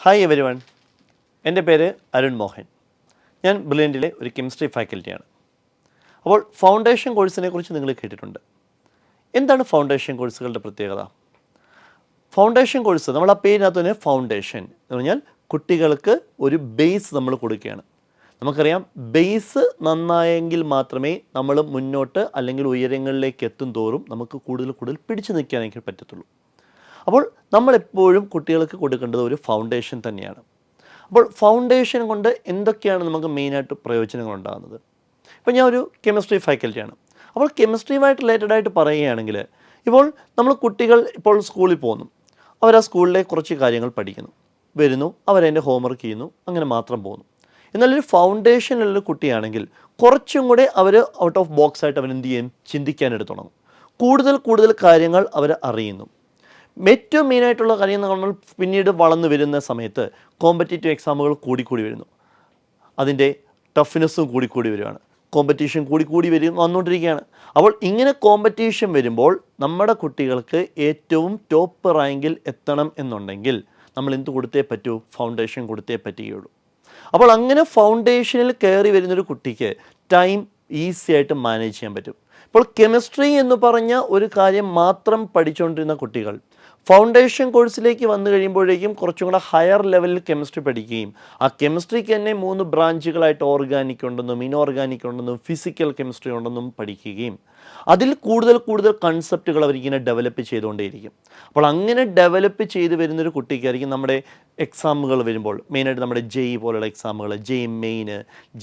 Hi every one, എൻ്റെ പേര് അരുൺ മോഹൻ. ഞാൻ ബ്രില്യൻറ്റിലെ ഒരു കെമിസ്ട്രി ഫാക്കൽറ്റിയാണ്. അപ്പോൾ ഫൗണ്ടേഷൻ കോഴ്സിനെ കുറിച്ച് നിങ്ങൾ കേട്ടിട്ടുണ്ട്. എന്താണ് ഫൗണ്ടേഷൻ കോഴ്സുകളുടെ പ്രത്യേകത? ഫൗണ്ടേഷൻ കോഴ്സ് നമ്മൾ ആ പേരിനകത്ത് തന്നെ ഫൗണ്ടേഷൻ എന്ന് പറഞ്ഞാൽ കുട്ടികൾക്ക് ഒരു ബേസ് നമ്മൾ കൊടുക്കുകയാണ്. നമുക്കറിയാം, ബേസ് നന്നായെങ്കിൽ മാത്രമേ നമ്മൾ മുന്നോട്ട് അല്ലെങ്കിൽ ഉയരങ്ങളിലേക്ക് എത്തും തോറും നമുക്ക് കൂടുതൽ പിടിച്ചു നിൽക്കാനായിട്ട് പറ്റത്തുള്ളൂ. അപ്പോൾ നമ്മളെപ്പോഴും കുട്ടികൾക്ക് കൊടുക്കേണ്ടത് ഒരു ഫൗണ്ടേഷൻ തന്നെയാണ്. അപ്പോൾ ഫൗണ്ടേഷൻ കൊണ്ട് എന്തൊക്കെയാണ് നമുക്ക് മെയിനായിട്ട് പ്രയോജനങ്ങൾ ഉണ്ടാകുന്നത്? ഇപ്പോൾ ഞാൻ ഒരു കെമിസ്ട്രി ഫാക്കൽറ്റിയാണ്. അപ്പോൾ കെമിസ്ട്രിയുമായിട്ട് റിലേറ്റഡായിട്ട് പറയുകയാണെങ്കിൽ, ഇപ്പോൾ നമ്മൾ കുട്ടികൾ ഇപ്പോൾ സ്കൂളിൽ പോകുന്നു, അവർ ആ സ്കൂളിലെ കുറച്ച് കാര്യങ്ങൾ പഠിക്കുന്നു, വരുന്നു, അവരതിൻ്റെ ഹോംവർക്ക് ചെയ്യുന്നു, അങ്ങനെ മാത്രം പോകുന്നു. എന്നാലൊരു ഫൗണ്ടേഷനിലുള്ള കുട്ടിയാണെങ്കിൽ കുറച്ചും കൂടെ അവർ ഔട്ട് ഓഫ് ബോക്സ് ആയിട്ട് അവരെന്ത് ചെയ്യും, ചിന്തിക്കാനായിട്ട് തുടങ്ങും. കൂടുതൽ കാര്യങ്ങൾ അവർ അറിയുന്നു. ഏറ്റവും മെയിനായിട്ടുള്ള കാര്യം നമ്മൾ പിന്നീട് വളർന്നു വരുന്ന സമയത്ത് കോമ്പറ്റേറ്റീവ് എക്സാമുകൾ കൂടിക്കൂടി വരുന്നു, അതിൻ്റെ ടഫ്നെസ്സും കൂടിക്കൂടി വരികയാണ്, കോമ്പറ്റീഷൻ കൂടിക്കൂടി വന്നുകൊണ്ടിരിക്കുകയാണ്. അപ്പോൾ ഇങ്ങനെ കോമ്പറ്റീഷൻ വരുമ്പോൾ നമ്മുടെ കുട്ടികൾക്ക് ഏറ്റവും ടോപ്പ് റാങ്കിൽ എത്തണം എന്നുണ്ടെങ്കിൽ നമ്മൾ എന്ത് കൊടുത്തേ പറ്റൂ? ഫൗണ്ടേഷൻ കൊടുത്തേ പറ്റുകയുള്ളൂ. അപ്പോൾ അങ്ങനെ ഫൗണ്ടേഷനിൽ കയറി വരുന്നൊരു കുട്ടിക്ക് ടൈം ഈസി ആയിട്ട് മാനേജ് ചെയ്യാൻ പറ്റും. ഇപ്പോൾ കെമിസ്ട്രി എന്ന് പറഞ്ഞ ഒരു കാര്യം മാത്രം പഠിച്ചുകൊണ്ടിരുന്ന കുട്ടികൾ ഫൗണ്ടേഷൻ കോഴ്സിലേക്ക് വന്നു കഴിയുമ്പോഴേക്കും കുറച്ചും കൂടെ ഹയർ ലെവലിൽ കെമിസ്ട്രി പഠിക്കുകയും ആ കെമിസ്ട്രിക്ക് തന്നെ 3 ബ്രാഞ്ചുകളായിട്ട് ഓർഗാനിക് ഉണ്ടെന്നും ഇനോർഗാനിക് ഉണ്ടെന്നും ഫിസിക്കൽ കെമിസ്ട്രി ഉണ്ടെന്നും പഠിക്കുകയും അതിൽ കൂടുതൽ കൺസെപ്റ്റുകൾ അവരിങ്ങനെ ഡെവലപ്പ് ചെയ്തുകൊണ്ടേയിരിക്കും. അപ്പോൾ അങ്ങനെ ഡെവലപ്പ് ചെയ്ത് വരുന്നൊരു കുട്ടിക്കായിരിക്കും നമ്മുടെ എക്സാമുകൾ വരുമ്പോൾ, മെയിനായിട്ട് നമ്മുടെ JEE പോലുള്ള എക്സാമുകൾ, JEE main,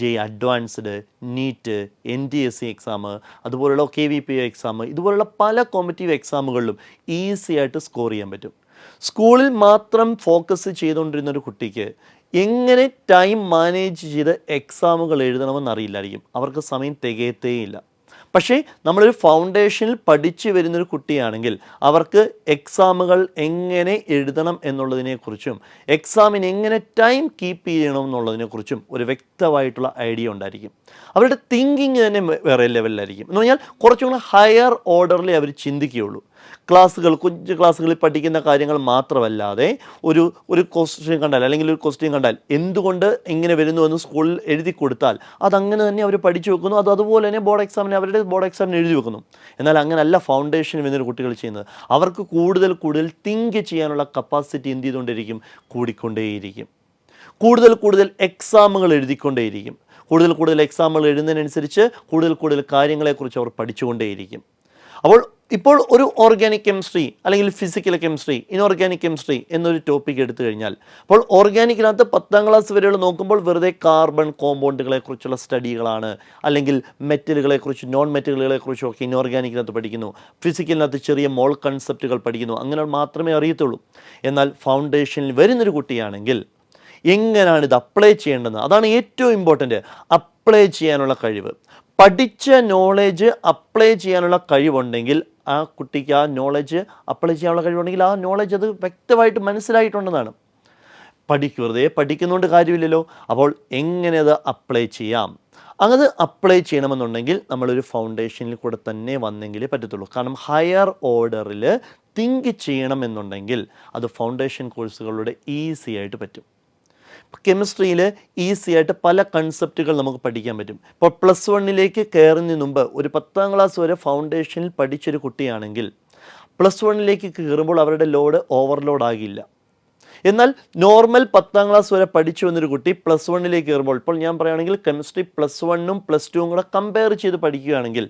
JEE advanced, NEET, NTSC exam, അതുപോലുള്ള KVPO എക്സാം, ഇതുപോലുള്ള പല കോമ്പറ്റീവ് എക്സാമുകളിലും ഈസി ആയിട്ട് സ്കോർ ചെയ്യാൻ പറ്റും. സ്കൂളിൽ മാത്രം ഫോക്കസ് ചെയ്തുകൊണ്ടിരുന്നൊരു കുട്ടിക്ക് എങ്ങനെ ടൈം മാനേജ് ചെയ്ത് എക്സാമുകൾ എഴുതണമെന്ന് അറിയില്ലായിരിക്കും, അവർക്ക് സമയം തികയത്തേയില്ല. പക്ഷേ നമ്മളൊരു ഫൗണ്ടേഷനിൽ പഠിച്ചു വരുന്നൊരു കുട്ടിയാണെങ്കിൽ അവർക്ക് എക്സാമുകൾ എങ്ങനെ എഴുതണം എന്നുള്ളതിനെക്കുറിച്ചും എക്സാമിന് എങ്ങനെ ടൈം കീപ്പ് ചെയ്യണം എന്നുള്ളതിനെക്കുറിച്ചും ഒരു വ്യക്തമായിട്ടുള്ള ഐഡിയ ഉണ്ടായിരിക്കും. അവരുടെ തിങ്കിങ് തന്നെ വേറെ ലെവലിലായിരിക്കും. എന്ന് പറഞ്ഞാൽ കുറച്ചും കൂടെ ഹയർ ഓർഡറിലേ അവർ ചിന്തിക്കുകയുള്ളൂ. കുഞ്ഞു ക്ലാസ്സുകളിൽ പഠിക്കുന്ന കാര്യങ്ങൾ മാത്രമല്ലാതെ ഒരു ക്വസ്റ്റ്യൻ കണ്ടാൽ അല്ലെങ്കിൽ ഒരു ക്വസ്റ്റ്യൻ കണ്ടാൽ എന്തുകൊണ്ട് ഇങ്ങനെ വരുന്നു എന്ന് സ്കൂളിൽ എഴുതി കൊടുത്താൽ അതങ്ങനെ തന്നെ അവർ പഠിച്ചു വെക്കുന്നു, അതുപോലെ തന്നെ അവരുടെ ബോർഡ് എക്സാമിന് എഴുതി വെക്കുന്നു. എന്നാൽ അങ്ങനെയല്ല ഫൗണ്ടേഷൻ വരുന്നൊരു കുട്ടികൾ ചെയ്യുന്നത്. അവർക്ക് കൂടുതൽ തിങ്ക് ചെയ്യാനുള്ള കപ്പാസിറ്റി എന്ത് ചെയ്തുകൊണ്ടിരിക്കും? കൂടിക്കൊണ്ടേയിരിക്കും. കൂടുതൽ എക്സാമുകൾ എഴുതിക്കൊണ്ടേയിരിക്കും. കൂടുതൽ എക്സാമുകൾ എഴുതുന്നതിനനുസരിച്ച് കൂടുതൽ കാര്യങ്ങളെക്കുറിച്ച് അവർ പഠിച്ചുകൊണ്ടേയിരിക്കും. ഇപ്പോൾ ഒരു ഓർഗാനിക് കെമിസ്ട്രി അല്ലെങ്കിൽ ഫിസിക്കൽ കെമിസ്ട്രി, ഇനോർഗാനിക് കെമിസ്ട്രി എന്നൊരു ടോപ്പിക് എടുത്തു കഴിഞ്ഞാൽ, അപ്പോൾ ഓർഗാനിക്കിനകത്ത് 10ാം ക്ലാസ് വരെയുള്ള നോക്കുമ്പോൾ വെറുതെ കാർബൺ കോമ്പൗണ്ടുകളെക്കുറിച്ചുള്ള സ്റ്റഡികളാണ്, അല്ലെങ്കിൽ മെറ്റലുകളെക്കുറിച്ചും നോൺ മെറ്റലുകളെക്കുറിച്ചും ഒക്കെ ഇനോർഗാനിക്കിനകത്ത് പഠിക്കുന്നു. ഫിസിക്കലിനകത്ത് ചെറിയ മോൾ കൺസെപ്റ്റുകൾ പഠിക്കുന്നു, അങ്ങനെ മാത്രമേ അറിയത്തുള്ളൂ. എന്നാൽ ഫൗണ്ടേഷനിൽ വരുന്നൊരു കുട്ടിയാണെങ്കിൽ എങ്ങനെയാണ് ഇത് അപ്ലൈ ചെയ്യേണ്ടതെന്ന്, അതാണ് ഏറ്റവും ഇമ്പോർട്ടൻ്റ്. അപ്ലൈ ചെയ്യാനുള്ള കഴിവ്, പഠിച്ച നോളേജ് അപ്ലൈ ചെയ്യാനുള്ള കഴിവുണ്ടെങ്കിൽ ആ കുട്ടിക്ക് ആ നോളേജ് അപ്ലൈ ചെയ്യാനുള്ള കഴിവുണ്ടെങ്കിൽ ആ നോളേജ് അത് വ്യക്തമായിട്ട് മനസ്സിലായിട്ടുണ്ടെന്നാണ്. വെറുതെ പഠിക്കുന്നതുകൊണ്ട് കാര്യമില്ലല്ലോ. അപ്പോൾ എങ്ങനെ അത് അപ്ലൈ ചെയ്യാം? അത് അപ്ലൈ ചെയ്യണമെന്നുണ്ടെങ്കിൽ നമ്മളൊരു ഫൗണ്ടേഷനിൽ കൂടെ തന്നെ വന്നെങ്കിലേ പറ്റത്തുള്ളൂ. കാരണം ഹയർ ഓർഡറിൽ തിങ്ക് ചെയ്യണമെന്നുണ്ടെങ്കിൽ അത് ഫൗണ്ടേഷൻ കോഴ്സുകളിലൂടെ ഈസി ആയിട്ട് പറ്റും. കെമിസ്ട്രിയിൽ ഈസി ആയിട്ട് പല കൺസെപ്റ്റുകൾ നമുക്ക് പഠിക്കാൻ പറ്റും. ഇപ്പോൾ +1 കയറുന്നതിന് മുമ്പ് ഒരു 10ാം ക്ലാസ് വരെ ഫൗണ്ടേഷനിൽ പഠിച്ചൊരു കുട്ടിയാണെങ്കിൽ +1 കയറുമ്പോൾ അവരുടെ ലോഡ് ഓവർലോഡ് ആകില്ല. എന്നാൽ നോർമൽ 10ാം ക്ലാസ് വരെ പഠിച്ചു വന്നൊരു കുട്ടി +1 കയറുമ്പോൾ, ഇപ്പോൾ ഞാൻ പറയുകയാണെങ്കിൽ കെമിസ്ട്രി +1ഉം +2ഉം കൂടെ കമ്പയർ ചെയ്ത് പഠിക്കുകയാണെങ്കിൽ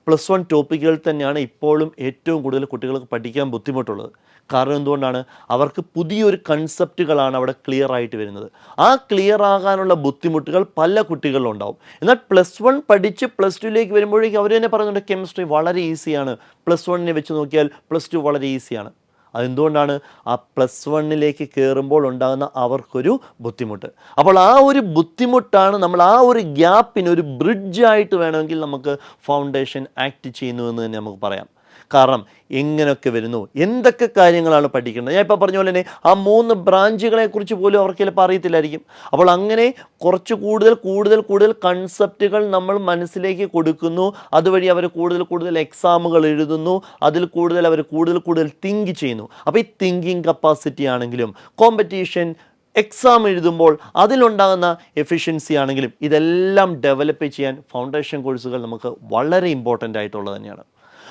+1 ടോപ്പിക്കുകൾ തന്നെയാണ് ഇപ്പോഴും ഏറ്റവും കൂടുതൽ കുട്ടികൾക്ക് പഠിക്കാൻ ബുദ്ധിമുട്ടുള്ളത്. കാരണം എന്തുകൊണ്ടാണ്? അവർക്ക് പുതിയൊരു കൺസെപ്റ്റുകളാണ് അവിടെ ക്ലിയർ ആയിട്ട് വരുന്നത്. ആ ക്ലിയർ ആകാനുള്ള ബുദ്ധിമുട്ടുകൾ പല കുട്ടികളിലും ഉണ്ടാവും. എന്നാൽ +1 പഠിച്ച് +2 വരുമ്പോഴേക്കും അവർ തന്നെ പറയുന്നുണ്ട് കെമിസ്ട്രി വളരെ ഈസിയാണ്, +1 വെച്ച് നോക്കിയാൽ +2 വളരെ ഈസിയാണ്. അതെന്തുകൊണ്ടാണ്? ആ +1 കയറുമ്പോൾ ഉണ്ടാകുന്ന അവർക്കൊരു ബുദ്ധിമുട്ട്. അപ്പോൾ ആ ഒരു ബുദ്ധിമുട്ടാണ് നമ്മൾ ആ ഒരു ഗ്യാപ്പിന് ഒരു ബ്രിഡ്ജായിട്ട് വേണമെങ്കിൽ നമുക്ക് ഫൗണ്ടേഷൻ ആക്ട് ചെയ്യുന്നു എന്ന് തന്നെ നമുക്ക് പറയാം. കാരണം എങ്ങനെയൊക്കെ വരുന്നു, എന്തൊക്കെ കാര്യങ്ങളാണ് പഠിക്കേണ്ടത്. ഞാൻ ഇപ്പോൾ പറഞ്ഞ പോലെ തന്നെ ആ 3 ബ്രാഞ്ചുകളെക്കുറിച്ച് പോലും അവർക്ക് ചിലപ്പോൾ അറിയത്തില്ലായിരിക്കും. അപ്പോൾ അങ്ങനെ കുറച്ച് കൂടുതൽ കൺസെപ്റ്റുകൾ നമ്മൾ മനസ്സിലേക്ക് കൊടുക്കുന്നു. അതുവഴി അവർ കൂടുതൽ എക്സാമുകൾ എഴുതുന്നു. അതിൽ അവർ കൂടുതൽ തിങ്ക് ചെയ്യുന്നു. അപ്പോൾ ഈ തിങ്കിങ് കപ്പാസിറ്റി ആണെങ്കിലും കോമ്പറ്റീഷൻ എക്സാം എഴുതുമ്പോൾ അതിലുണ്ടാകുന്ന എഫിഷ്യൻസി ആണെങ്കിലും ഇതെല്ലാം ഡെവലപ്പ് ചെയ്യാൻ ഫൗണ്ടേഷൻ കോഴ്സുകൾ നമുക്ക് വളരെ ഇമ്പോർട്ടൻ്റ് ആയിട്ടുള്ളത് തന്നെയാണ്.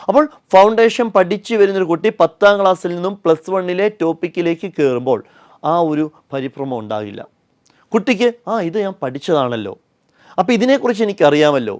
അപ്പോൾ ഫൗണ്ടേഷൻ പഠിച്ചു വരുന്നൊരു കുട്ടി 10ാം ക്ലാസ്സിൽ നിന്നും +1 ടോപ്പിക്കിലേക്ക് കയറുമ്പോൾ ആ ഒരു പരിഭ്രമം ഉണ്ടാകില്ല. കുട്ടിക്ക് ഇത് ഞാൻ പഠിച്ചതാണല്ലോ, അപ്പോൾ ഇതിനെക്കുറിച്ച് എനിക്കറിയാമല്ലോ,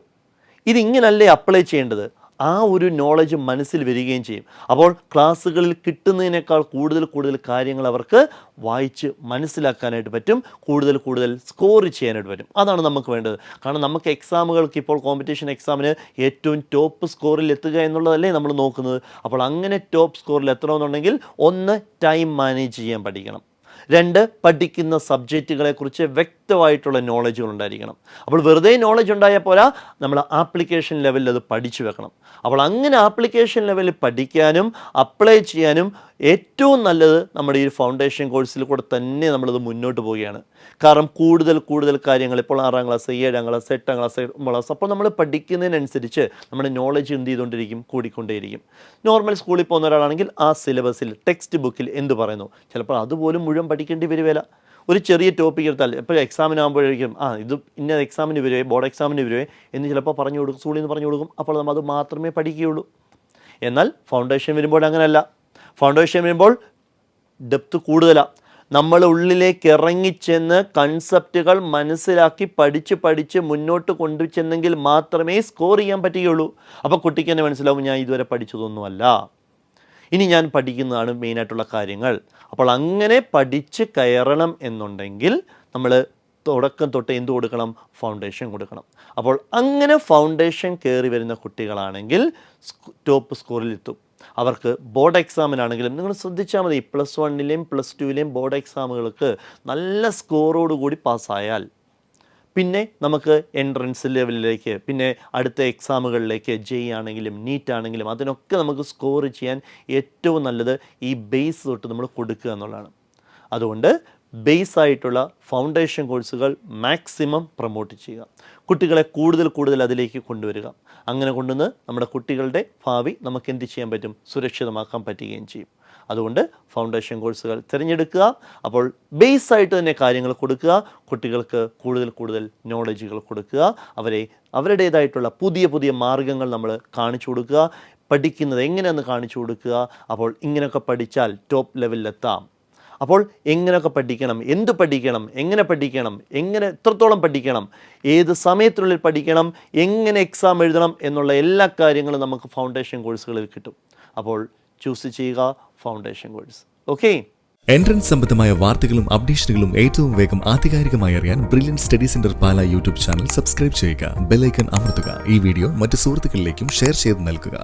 ഇതിങ്ങനല്ലേ അപ്ലൈ ചെയ്യേണ്ടത്, ആ ഒരു നോളജ് മനസ്സിൽ വരികയും ചെയ്യും. അപ്പോൾ ക്ലാസ്സുകളിൽ കിട്ടുന്നതിനേക്കാൾ കൂടുതൽ കാര്യങ്ങൾ അവർക്ക് വായിച്ച് മനസ്സിലാക്കാനായിട്ട് പറ്റും, കൂടുതൽ സ്കോർ ചെയ്യാനായിട്ട് പറ്റും. അതാണ് നമുക്ക് വേണ്ടത്. കാരണം നമുക്ക് എക്സാമുകൾക്ക് ഇപ്പോൾ കോമ്പറ്റീഷൻ എക്സാമിന് ഏറ്റവും ടോപ്പ് സ്കോറിൽ എത്തുക എന്നുള്ളതല്ലേ നമ്മൾ നോക്കുന്നത്. അപ്പോൾ അങ്ങനെ ടോപ്പ് സ്കോറിൽ എത്തണമെന്നുണ്ടെങ്കിൽ 1 ടൈം മാനേജ് ചെയ്യാൻ പഠിക്കണം, 2 പഠിക്കുന്ന സബ്ജക്റ്റുകളെക്കുറിച്ച് വ്യക്തമായിട്ടുള്ള നോളജുകൾ ഉണ്ടായിരിക്കണം. അപ്പോൾ വെറുതെ നോളജ് ഉണ്ടായാൽ പോരാ, നമ്മൾ ആപ്ലിക്കേഷൻ ലെവലിൽ അത് പഠിച്ചു വെക്കണം. അപ്പോൾ അങ്ങനെ ആപ്ലിക്കേഷൻ ലെവലിൽ പഠിക്കാനും അപ്ലൈ ചെയ്യാനും ഏറ്റവും നല്ലത് നമ്മുടെ ഈ ഫൗണ്ടേഷൻ കോഴ്സിൽ കൂടെ തന്നെ നമ്മളത് മുന്നോട്ട് പോവുകയാണ്. കാരണം കൂടുതൽ കാര്യങ്ങൾ ഇപ്പോൾ 6ാം ക്ലാസ്, 7ാം ക്ലാസ്, 8ാം ക്ലാസ്, 9ാം ക്ലാസ്, അപ്പോൾ നമ്മൾ പഠിക്കുന്നതിനനുസരിച്ച് നമ്മുടെ നോളജ് എന്ത് ചെയ്തുകൊണ്ടിരിക്കും, കൂടിക്കൊണ്ടേയിരിക്കും. നോർമൽ സ്കൂളിൽ പോകുന്ന ഒരാളാണെങ്കിൽ ആ സിലബസിൽ ടെക്സ്റ്റ് ബുക്കിൽ എന്ത് പറയുന്നു, ചിലപ്പോൾ അതുപോലും മുഴുവൻ പഠിക്കേണ്ടി വരുവേല. ഒരു ചെറിയ ടോപ്പിക് എടുത്താൽ ഇപ്പോൾ എക്സാമിനാകുമ്പോഴേക്കും ഇത് ഇന്ന എക്സാമിന് വരുവേ, ബോർഡ് എക്സാമിന് വരുവേ എന്ന് ചിലപ്പോൾ പറഞ്ഞു കൊടുക്കും, സ്കൂളിൽ നിന്ന് പറഞ്ഞു കൊടുക്കും. അപ്പോൾ നമ്മൾ അത് മാത്രമേ പഠിക്കുകയുള്ളൂ. എന്നാൽ ഫൗണ്ടേഷൻ വരുമ്പോൾ അങ്ങനെയല്ല. ഫൗണ്ടേഷൻ വരുമ്പോൾ ഡെപ്ത് കൂടുതലാണ്. നമ്മൾ ഉള്ളിലേക്ക് ഇറങ്ങിച്ചെന്ന് കൺസെപ്റ്റുകൾ മനസ്സിലാക്കി പഠിച്ച് മുന്നോട്ട് കൊണ്ടുചെന്നെങ്കിൽ മാത്രമേ സ്കോർ ചെയ്യാൻ പറ്റുകയുള്ളൂ. അപ്പോൾ കുട്ടിക്ക് തന്നെ മനസ്സിലാവും, ഞാൻ ഇതുവരെ പഠിച്ചതൊന്നുമല്ല, ഇനി ഞാൻ പഠിക്കുന്നതാണ് മെയിനായിട്ടുള്ള കാര്യങ്ങൾ. അപ്പോൾ അങ്ങനെ പഠിച്ച് കയറണം എന്നുണ്ടെങ്കിൽ നമ്മൾ തുടക്കം തൊട്ട് എന്ത് കൊടുക്കണം, ഫൗണ്ടേഷൻ കൊടുക്കണം. അപ്പോൾ അങ്ങനെ ഫൗണ്ടേഷൻ കയറി വരുന്ന കുട്ടികളാണെങ്കിൽ ടോപ്പ് സ്കോറിലെത്തും. അവർക്ക് ബോർഡ് എക്സാമിനാണെങ്കിലും നിങ്ങൾ ശ്രദ്ധിച്ചാൽ മതി, +1 +2 ബോർഡ് എക്സാമുകൾക്ക് നല്ല സ്കോറോടുകൂടി പാസ്സായാൽ പിന്നെ നമുക്ക് എൻട്രൻസ് ലെവലിലേക്ക്, പിന്നെ അടുത്ത എക്സാമുകളിലേക്ക്, JEE ആണെങ്കിലും നീറ്റ് ആണെങ്കിലും അതിനൊക്കെ നമുക്ക് സ്കോർ ചെയ്യാൻ ഏറ്റവും നല്ലത് ഈ ബേസ് തൊട്ട് നമ്മൾ കൊടുക്കുക എന്നുള്ളതാണ്. അതുകൊണ്ട് ബേസ് ആയിട്ടുള്ള ഫൗണ്ടേഷൻ കോഴ്സുകൾ മാക്സിമം പ്രൊമോട്ട് ചെയ്യുക, കുട്ടികളെ കൂടുതൽ അതിലേക്ക് കൊണ്ടുവരിക. അങ്ങനെ കൊണ്ടുവന്ന് നമ്മുടെ കുട്ടികളുടെ ഭാവി നമുക്ക് എന്ത് ചെയ്യാൻ പറ്റും, സുരക്ഷിതമാക്കാൻ പറ്റുകയും ചെയ്യും. അതുകൊണ്ട് ഫൗണ്ടേഷൻ കോഴ്സുകൾ തിരഞ്ഞെടുക്കുക. അപ്പോൾ ബേസ് ആയിട്ട് തന്നെ കാര്യങ്ങൾ കൊടുക്കുക, കുട്ടികൾക്ക് കൂടുതൽ നോളജുകൾ കൊടുക്കുക, അവരെ അവരുടേതായിട്ടുള്ള പുതിയ മാർഗ്ഗങ്ങൾ നമ്മൾ കാണിച്ചു കൊടുക്കുക, പഠിക്കുന്നത് എങ്ങനെയെന്ന് കാണിച്ചു കൊടുക്കുക. അപ്പോൾ ഇങ്ങനെയൊക്കെ പഠിച്ചാൽ ടോപ്പ് ലെവലിലെത്താം. അപ്പോൾ എങ്ങനെയൊക്കെ പഠിക്കണം, എന്ത് പഠിക്കണം, എങ്ങനെ പഠിക്കണം, എത്രത്തോളം പഠിക്കണം, ഏത് സമയത്തിനുള്ളിൽ പഠിക്കണം, എങ്ങനെ എക്സാം എഴുതണം എന്നുള്ള എല്ലാ കാര്യങ്ങളും നമുക്ക് ഫൗണ്ടേഷൻ കോഴ്സുകളിൽ കിട്ടും. അപ്പോൾ ചൂസ് ചെയ്യുക ഫൗണ്ടേഷൻ കോഴ്സ്. ഓക്കെ. എൻട്രൻസ് സംബന്ധമായ വാർത്തകളും അപ്ഡേഷനുകളും ഏറ്റവും വേഗം ആധികാരികമായി അറിയാൻ ബ്രില്യൻറ്റ് സ്റ്റഡി സെന്റർ പാല യൂട്യൂബ് ചാനൽ സബ്സ്ക്രൈബ് ചെയ്യുക, ബെൽ ഐക്കൺ അമർത്തുക. ഈ വീഡിയോ മറ്റ് സുഹൃത്തുക്കളിലേക്കും ഷെയർ ചെയ്ത് നൽകുക.